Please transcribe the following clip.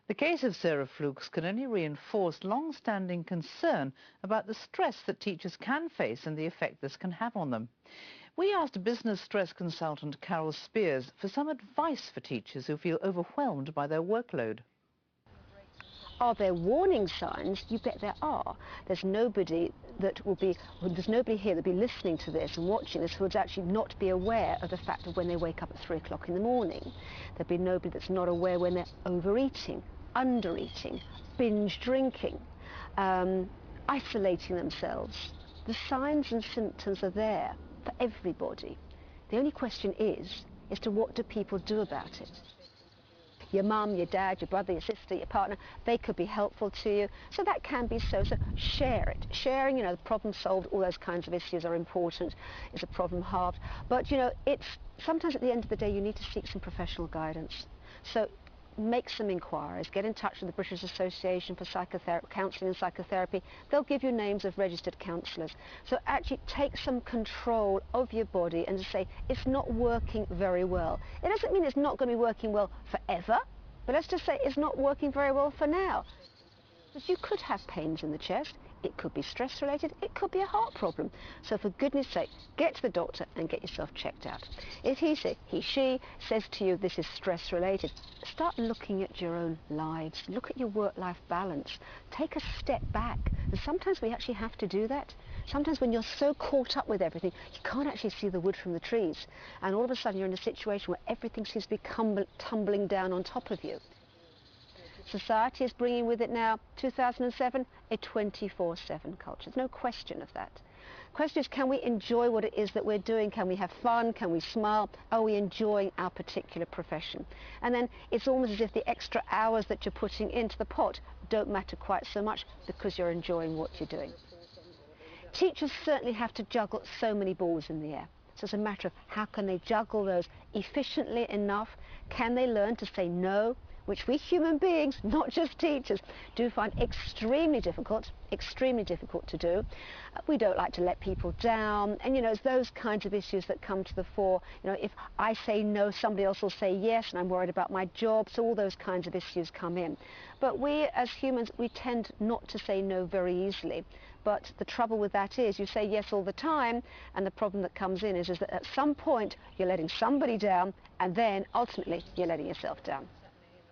The case of Sarah Flukes can only reinforce long-standing concern about the stress that teachers can face and the effect this can have on them. We asked business stress consultant Carole Spiers for some advice for teachers who feel overwhelmed by their workload. Are there warning signs? You bet there are. There's nobody here that'll be listening to this and watching this who would actually not be aware of the fact of when they wake up at 3 o'clock in the morning. There'd be nobody that's not aware when they're overeating, undereating, binge drinking, isolating themselves. The signs and symptoms are there for everybody. The only question is to what do people do about it? Your mum, your dad, your brother, your sister, your partner, they could be helpful to you. So that can be so share it. Sharing, the problem solved, all those kinds of issues are important. Is a problem halved? But, it's sometimes at the end of the day you need to seek some professional guidance. So make some inquiries, get in touch with the British Association for Counselling and Psychotherapy. They'll give you names of registered counsellors. So actually take some control of your body and say it's not working very well. It doesn't mean it's not going to be working well forever, but let's just say it's not working very well for now. Because you could have pains in the chest, it could be stress related, it could be a heart problem. So for goodness sake, get to the doctor and get yourself checked out. If she says to you this is stress related, start looking at your own lives, look at your work-life balance, take a step back. And sometimes we actually have to do that. Sometimes when you're so caught up with everything, you can't actually see the wood from the trees. And all of a sudden you're in a situation where everything seems to be tumbling down on top of you. Society is bringing with it now, 2007, a 24/7 culture. There's no question of that. The question is, can we enjoy what it is that we're doing? Can we have fun? Can we smile? Are we enjoying our particular profession? And then it's almost as if the extra hours that you're putting into the pot don't matter quite so much because you're enjoying what you're doing. Teachers certainly have to juggle so many balls in the air. So it's a matter of how can they juggle those efficiently enough? Can they learn to say no? Which we human beings, not just teachers, do find extremely difficult to do. We don't like to let people down, and it's those kinds of issues that come to the fore. If I say no, somebody else will say yes, and I'm worried about my job, so all those kinds of issues come in. But we as humans, we tend not to say no very easily. But the trouble with that is you say yes all the time, and the problem that comes in is that at some point you're letting somebody down, and then ultimately you're letting yourself down.